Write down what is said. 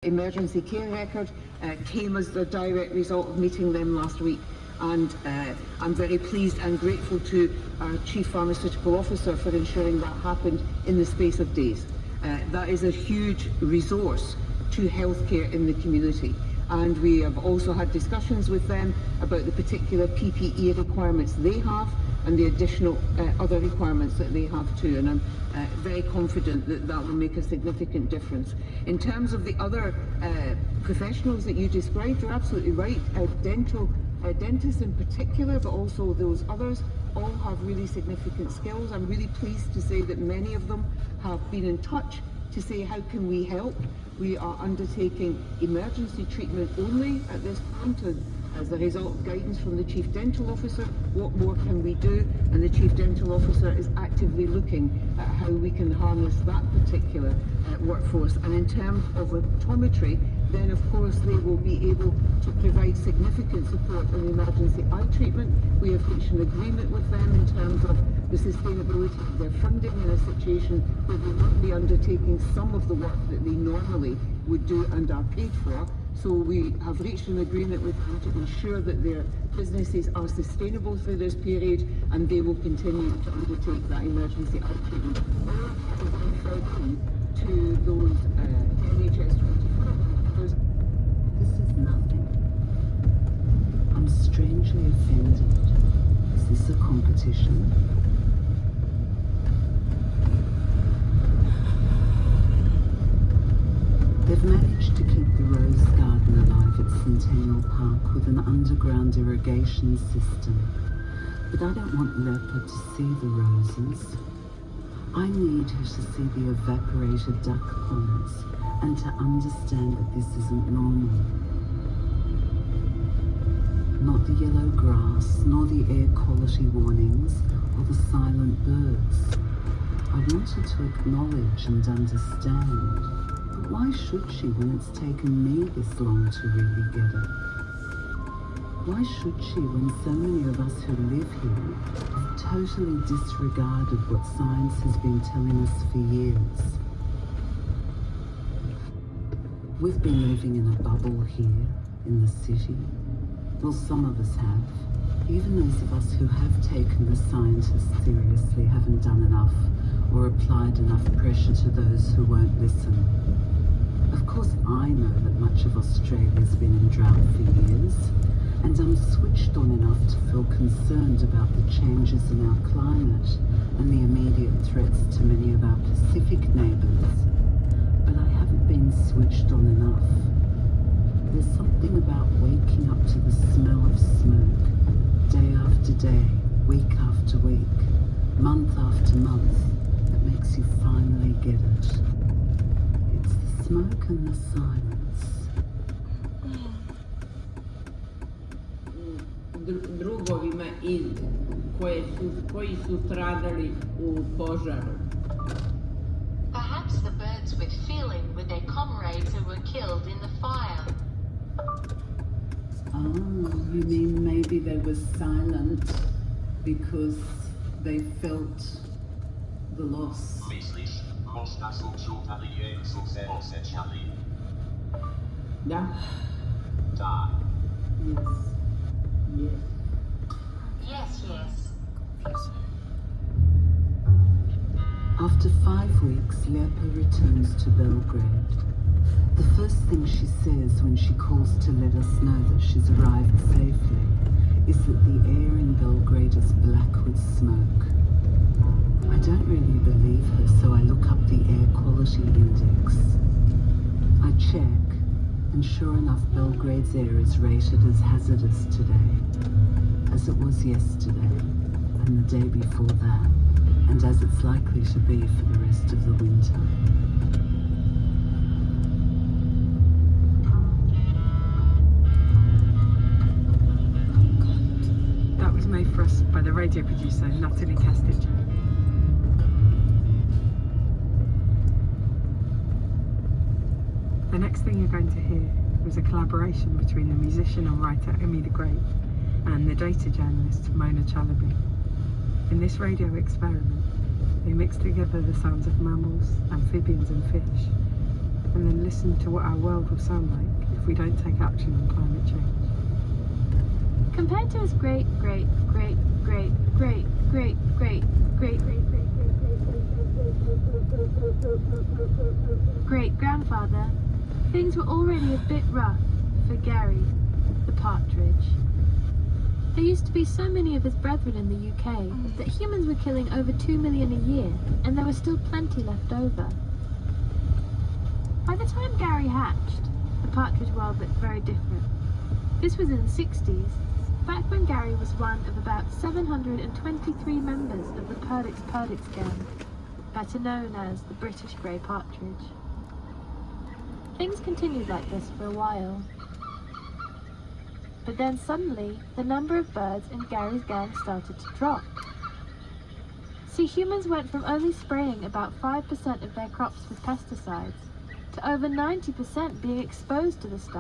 emergency care record came as the direct result of meeting them last week. And I'm very pleased and grateful to our Chief Pharmaceutical Officer for ensuring that happened in the space of days. That is a huge resource to healthcare in the community. And we have also had discussions with them about the particular PPE requirements they have and the additional other requirements that they have too. And I'm very confident that that will make a significant difference. In terms of the other professionals that you described, you're absolutely right. Dentists in particular, but also those others, all have really significant skills. I'm really pleased to say that many of them have been in touch to say, how can we help? We are undertaking emergency treatment only at this point, and as a result of guidance from the Chief Dental Officer, what more can we do? And the Chief Dental Officer is actively looking at how we can harness that particular workforce. And in terms of optometry, then of course they will be able to provide significant support in emergency eye treatment. We have reached an agreement with them in terms of the sustainability of their funding in a situation where they won't be undertaking some of the work that they normally would do and are paid for. So we have reached an agreement with them to ensure that their businesses are sustainable through this period, and they will continue to undertake that emergency eye treatment. To those NHS 24 hours. This is nothing. I'm strangely offended. Is this a competition? They've managed to keep the rose garden alive at Centennial Park with an underground irrigation system. But I don't want Leopard to see the roses. I need her to see the evaporated duck ponds and to understand that this isn't normal. Not the yellow grass, nor the air quality warnings, or the silent birds. I wanted to acknowledge and understand. But why should she when it's taken me this long to really get it? Why should she when so many of us who live here have totally disregarded what science has been telling us for years? We've been living in a bubble here in the city. Well, some of us have. Even those of us who have taken the scientists seriously haven't done enough or applied enough pressure to those who won't listen. Of course, I know that much of Australia's been in drought for years, and I'm switched on enough to feel concerned about the changes in our climate and the immediate threats to many of our Pacific neighbours. But I haven't been switched on enough. There's something about waking up to the smell of smoke, day after day, week after week, month after month, that makes you finally get it. It's the smoke and the silence. Drugovima koji su stradali u požaru. Perhaps the birds with feeling with their comrades who were killed in the fire. Oh, you mean maybe they were silent because they felt the loss? Da? Yes. Yes, yes. After 5 weeks, Lepa returns to Belgrade. The first thing she says when she calls to let us know that she's arrived safely is that the air in Belgrade is black with smoke. I don't really believe her, so I look up the air quality index. I check, and sure enough, Belgrade's air is rated as hazardous today, as it was yesterday, and the day before that, and as it's likely to be for the rest of the winter. That was made for us by the radio producer, Natalie Castich. The next thing you're going to hear was a collaboration between the musician and writer Emi the Great and the data journalist Mona Chalabi. In this radio experiment, they mixed together the sounds of mammals, amphibians and fish and then listen to what our world will sound like if we don't take action on climate change. Compared to his great great great great great great great great great grandfather, things were already a bit rough for Gary the partridge. There used to be so many of his brethren in the UK that humans were killing over 2 million a year, and there was still plenty left over. By the time Gary hatched, the partridge world looked very different. This was in the 60s, back when Gary was one of about 723 members of the Perdix gang, better known as the British Grey Partridge. Things continued like this for a while. But then suddenly, the number of birds in Gary's gang started to drop. See, humans went from only spraying about 5% of their crops with pesticides to over 90% being exposed to the stuff